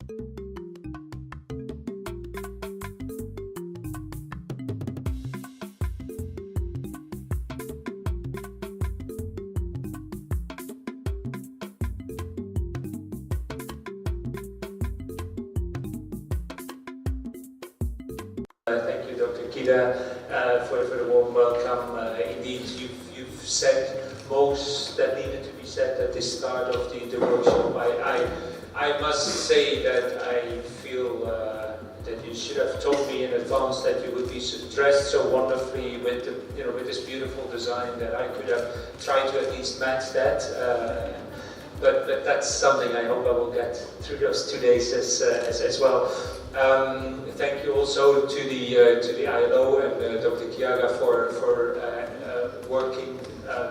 Thank you, Dr. Kida, for the warm welcome. Indeed, you've said most that needed to be said at the start of the workshop. I must say that I feel that you should have told me in advance that you would be dressed so wonderfully with with this beautiful design that I could have tried to at least match that. But that's something I hope I will get through those 2 days as well. Thank you also to the ILO and Dr. Kiaga for working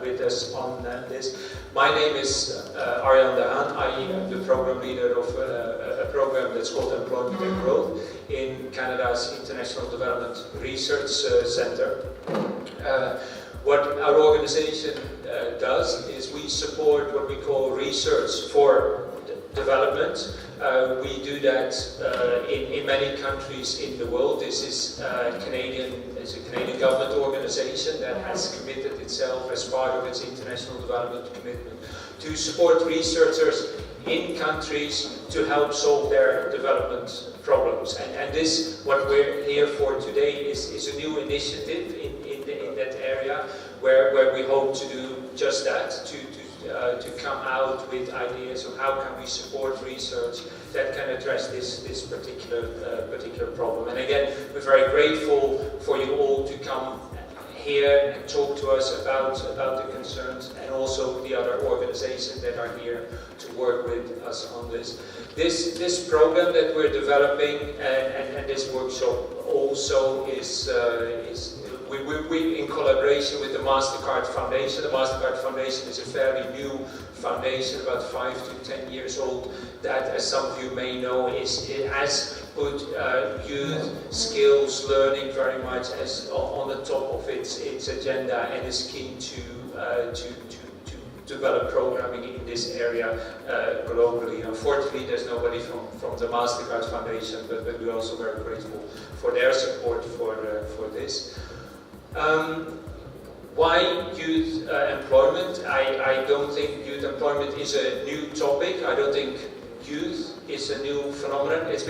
with us on this. My name is Arjan de Haan. I am the program leader of a program that's called Employment and Growth in Canada's International Development Research Center. What our organization does is we support what we call research for development. We do that in many countries in the world. This is a Canadian government organization that has committed itself as part of its international development commitment to support researchers in countries to help solve their development problems. And this, what we're here for today, is a new initiative in that area where we hope to do just that, to come out with ideas of how can we support research that can address this particular problem. And again, we're very grateful for you all to come here and talk to us about the concerns, and also the other organizations that are here to work with us on this. This program that we're developing and this workshop also is we in collaboration with the MasterCard Foundation. The MasterCard Foundation is a fairly new foundation, about 5 to 10 years old, that, as some of you may know, it has put youth skills learning very much as on the top of its agenda, and is keen to develop programming in this area globally. Unfortunately, there's nobody from the MasterCard Foundation, but we're also very grateful for their support for this. Why youth employment? I don't think youth employment is a new topic. I don't think youth is a new phenomenon. It's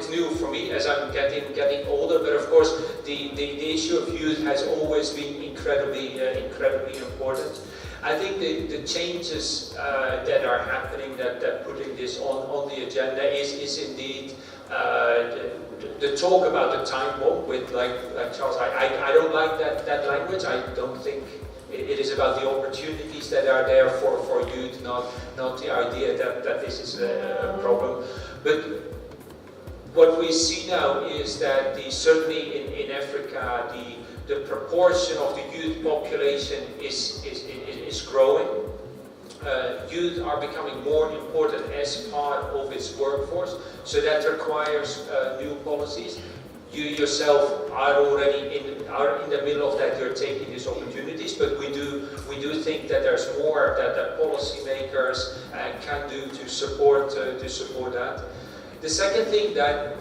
new for me as I'm getting older. But of course, the issue of youth has always been incredibly important. I think the changes that are happening, that putting this on the agenda is indeed the talk about the time bomb with like Charles. I don't like that language. I don't think it is about the opportunities that are there for youth, not the idea that this is a problem. But what we see now is that certainly in Africa, the proportion of the youth population is growing. Youth are becoming more important as part of its workforce, so that requires new policies. You yourself are already in the middle of that. You're taking these opportunities, but we do think that there's more that policymakers can do to support that. The second thing that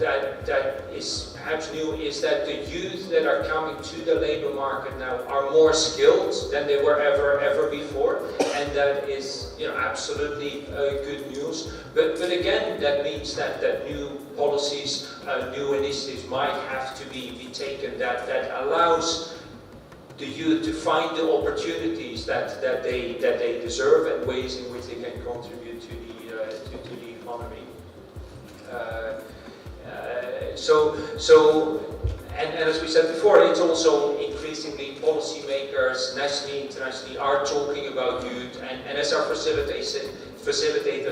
is perhaps new is that the youth that are coming to the labor market now are more skilled than they were ever before, and that is absolutely good news. But again, that means that new policies, new initiatives might have to be taken that allows the youth to find the opportunities that they deserve, and ways in which they can contribute to the economy. And as we said before, it's also increasingly policymakers, nationally, internationally, are talking about youth, and as our facilitator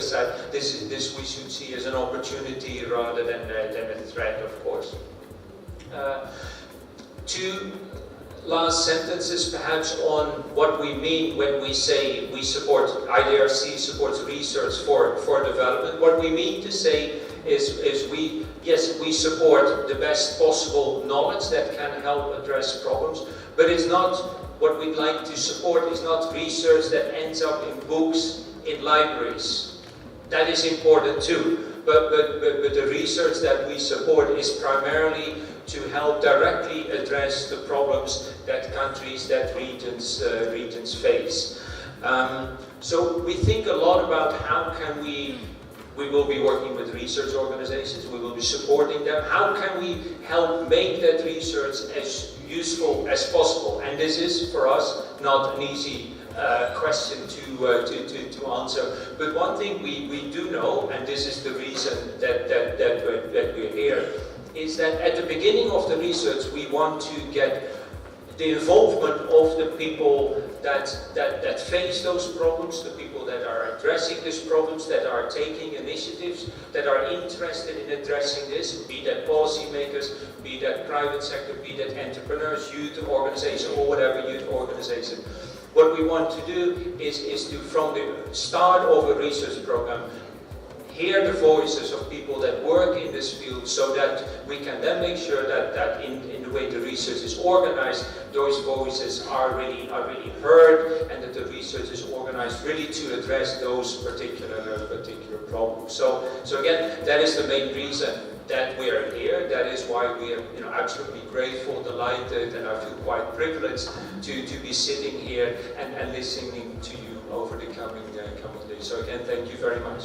said, this we should see as an opportunity rather than a threat, of course. Two last sentences perhaps on what we mean when we say we support, IDRC supports research for development. What we mean to say is we support the best possible knowledge that can help address problems, but it's not, what we'd like to support is not research that ends up in books, in libraries. That is important too, but the research that we support is primarily to help directly address the problems that countries, that regions face. So we think a lot about how can we will be working with research organizations, we will be supporting them. How can we help make that research as useful as possible? And this is, for us, not an easy question to answer. But one thing we do know, and this is the reason that we're here, is that at the beginning of the research we want to get the involvement of the people that face those problems, the people that are addressing these problems, that are taking initiatives, that are interested in addressing this, be that policymakers, be that private sector, be that entrepreneurs, youth organization, or whatever youth organization. What we want to do is to, from the start of a research program, hear the voices of people that work in this field, so that we can then make sure that in the way the research is organized, those voices are really heard, and that the research is organized really to address those particular problems. So again, that is the main reason that we are here. That is why we are absolutely grateful, delighted, and I feel quite privileged to be sitting here and listening to you over the coming days. So again, thank you very much.